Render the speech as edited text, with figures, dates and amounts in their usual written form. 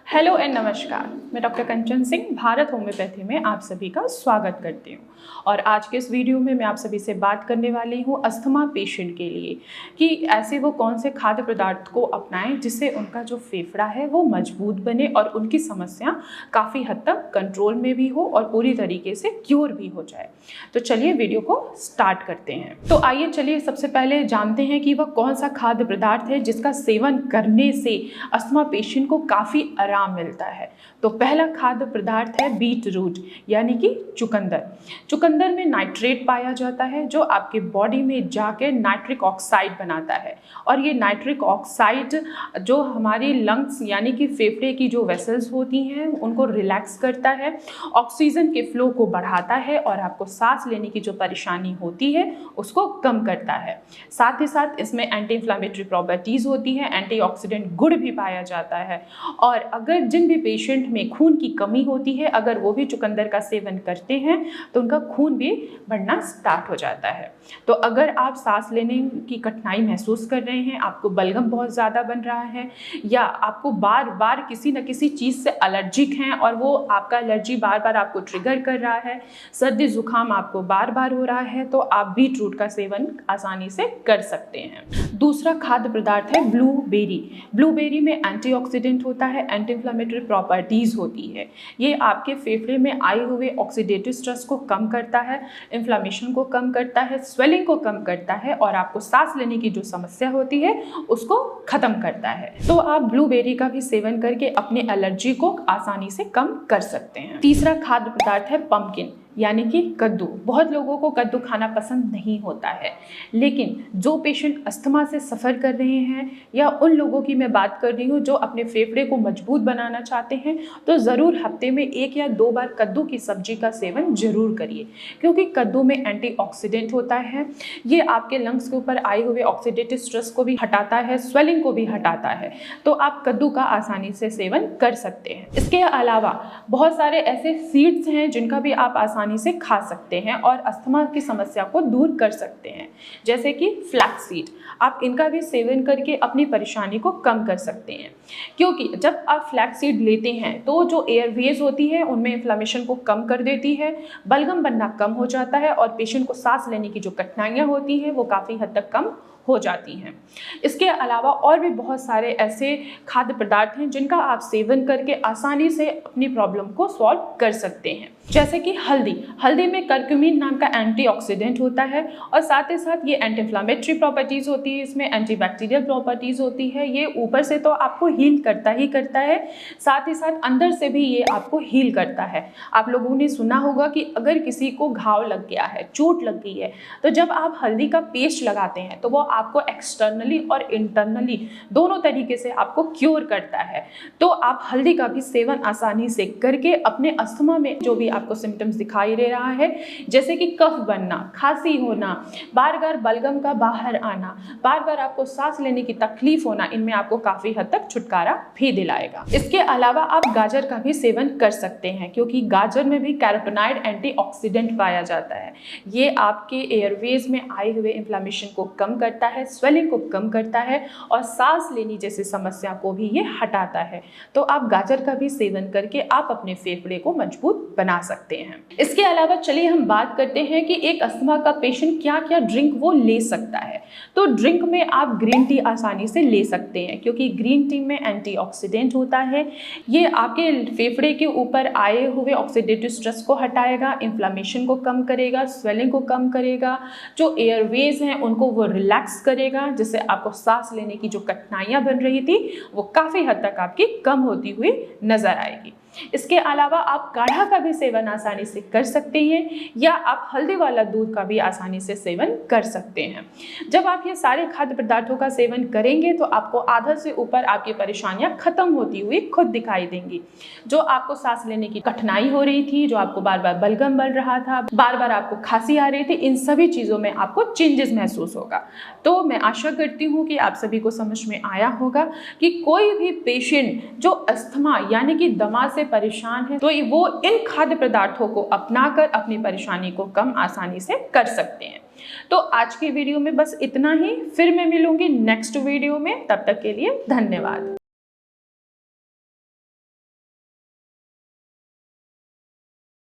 Hello and नमस्कार। मैं doctor कंचन Singh Bharat homeopathy में आप सभी का स्वागत करती हूँ। और आज के इस वीडियो में मैं आप सभी से बात करने वाली हूँ अस्थमा पेशेंट के लिए कि ऐसे वो कौन से खाद्य पदार्थ को अपनाएं जिससे उनका जो फेफड़ा है वो मजबूत बने और उनकी समस्या काफ़ी हद तक कंट्रोल में भी हो और पूरी तरीके से क्योर भी हो जाए। तो चलिए वीडियो को स्टार्ट करते हैं। तो आइए चलिए सबसे पहले जानते हैं कि वह कौन सा खाद्य पदार्थ है जिसका सेवन करने से अस्थमा पेशेंट को काफ़ी आराम मिलता है। तो पहला खाद्य पदार्थ है बीट रूट यानी कि चुकंदर। चुकंदर में नाइट्रेट पाया जाता है जो आपके बॉडी में जाकर नाइट्रिक ऑक्साइड बनाता है और ये नाइट्रिक ऑक्साइड जो हमारी लंग्स यानी कि फेफड़े की जो वेसल्स होती हैं उनको रिलैक्स करता है, ऑक्सीजन के फ्लो को बढ़ाता है और आपको सांस लेने की जो परेशानी होती है उसको कम करता है। साथ ही साथ इसमें एंटी इन्फ्लामेटरी प्रॉपर्टीज़ होती हैं, एंटीऑक्सीडेंट गुण भी पाया जाता है। और अगर जिन भी पेशेंट में खून की कमी होती है अगर वो भी चुकंदर का सेवन करते हैं तो उनका खून भी बढ़ना स्टार्ट हो जाता है। तो अगर आप सांस लेने की कठिनाई महसूस कर रहे हैं, आपको बलगम बहुत ज़्यादा बन रहा है या आपको बार बार किसी न किसी चीज़ से एलर्जिक हैं और वो आपका एलर्जी बार बार आपको ट्रिगर कर रहा है, सर्दी जुकाम आपको बार बार हो रहा है, तो आप बीट रूट का सेवन आसानी से कर सकते हैं। दूसरा खाद्य पदार्थ है ब्लूबेरी। ब्लूबेरी में एंटीऑक्सीडेंट होता है, एंटी इन्फ्लामेटरी प्रॉपर्टीज़ होती है। ये आपके फेफड़े में आए हुए ऑक्सीडेटिव स्ट्रेस को कम करता है, इन्फ्लामेशन को कम करता है, स्वेलिंग को कम करता है और आपको सांस लेने की जो समस्या होती है उसको खत्म करता है। तो आप ब्लूबेरी का भी सेवन करके अपने एलर्जी को आसानी से कम कर सकते हैं। तीसरा खाद्य पदार्थ है पंपकिन यानी कि कद्दू। बहुत लोगों को कद्दू खाना पसंद नहीं होता है, लेकिन जो पेशेंट अस्थमा से सफ़र कर रहे हैं या उन लोगों की मैं बात कर रही हूँ जो अपने फेफड़े को मजबूत बनाना चाहते हैं तो ज़रूर हफ्ते में 1 या 2 बार कद्दू की सब्जी का सेवन ज़रूर करिए, क्योंकि कद्दू में एंटीऑक्सीडेंट होता है। ये आपके लंग्स के ऊपर आए हुए ऑक्सीडेटिव स्ट्रेस को भी हटाता है, स्वेलिंग को भी हटाता है। तो आप कद्दू का आसानी से सेवन कर सकते हैं। इसके अलावा बहुत सारे ऐसे सीड्स हैं जिनका भी आप आसानी से खा सकते हैं और अस्थमा की समस्या को दूर कर सकते हैं, जैसे कि फ्लैक्स सीड। आप इनका भी सेवन करके अपनी परेशानी को कम कर सकते हैं, क्योंकि जब आप फ्लैक्स सीड लेते हैं तो जो एयरवेज होती है उनमें इन्फ्लेमेशन को कम कर देती है, बलगम बनना कम हो जाता है और पेशेंट को सांस लेने की जो कठिनाइयाँ होती हैं वो काफ़ी हद तक कम हो जाती हैं। इसके अलावा और भी बहुत सारे ऐसे खाद्य पदार्थ हैं जिनका आप सेवन करके आसानी से अपनी प्रॉब्लम को सॉल्व कर सकते हैं, जैसे कि हल्दी। हल्दी में करक्यूमिन नाम का एंटीऑक्सीडेंट होता है और साथ ही साथ ये एंटी इन्फ्लामेटरी प्रॉपर्टीज़ होती है, इसमें एंटीबैक्टीरियल प्रॉपर्टीज़ होती है। ये ऊपर से तो आपको हील करता ही करता है, साथ ही साथ अंदर से भी ये आपको हील करता है। आप लोगों ने सुना होगा कि अगर किसी को घाव लग गया है, चोट लग गई है, तो जब आप हल्दी का पेस्ट लगाते हैं तो वो आपको एक्सटर्नली और इंटरनली दोनों तरीके से आपको क्योर करता है। तो आप हल्दी का भी सेवन आसानी से करके अपने अस्थमा में जो भी आपको सिम्टम्स दिखाई दे रहा है, जैसे कि कफ बनना, खांसी होना, बार बार बलगम का बाहर आना, बार बार आपको सांस लेने की तकलीफ होना, इनमें आपको काफ़ी हद तक छुटकारा भी दिलाएगा। इसके अलावा आप गाजर का भी सेवन कर सकते हैं, क्योंकि गाजर में भी कैरोटीनॉइड एंटीऑक्सीडेंट पाया जाता है। ये आपके एयरवेज में आए हुए इन्फ्लेमेशन को कम करता है, स्वेलिंग को कम करता है और सांस लेने जैसी समस्या को भी ये हटाता है। तो आप गाजर का भी सेवन करके आप अपने फेफड़े को मजबूत बना सकते हैं। इसके अलावा चलिए हम बात करते हैं कि एक अस्थमा का पेशेंट क्या क्या ड्रिंक वो ले सकता है। तो ड्रिंक में आप ग्रीन टी आसानी से ले सकते हैं, क्योंकि ग्रीन टी में एंटीऑक्सीडेंट होता है। ये आपके फेफड़े के ऊपर आए हुए ऑक्सीडेटिव स्ट्रेस को हटाएगा, इन्फ्लेमेशन को कम करेगा, स्वेलिंग को कम करेगा, जो एयरवेज हैं उनको वो रिलैक्स करेगा, जिससे आपको सांस लेने की जो कठिनाइयां बन रही थी वो काफ़ी हद तक आपकी कम होती हुई नजर आएगी। इसके अलावा आप काढ़ा का भी सेवन आसानी से कर सकते हैं या आप हल्दी वाला दूध का भी आसानी से सेवन कर सकते हैं। जब आप ये सारे खाद्य पदार्थों का सेवन करेंगे तो आपको आधा से ऊपर आपकी परेशानियां खत्म होती हुई खुद दिखाई देंगी। जो आपको सांस लेने की कठिनाई हो रही थी, जो आपको बार बार बलगम बन रहा था, बार बार आपको खांसी आ रही थी, इन सभी चीज़ों में आपको चेंजेस महसूस होगा। तो मैं आशा करती हूँ कि आप सभी को समझ में आया होगा कि कोई भी पेशेंट जो अस्थमा यानी कि दमा से परेशान है तो वो इन खाद्य पदार्थों को अपनाकर अपनी परेशानी को कम आसानी से कर सकते हैं। तो आज की वीडियो में बस इतना ही, फिर मैं मिलूंगी नेक्स्ट वीडियो में। तब तक के लिए धन्यवाद।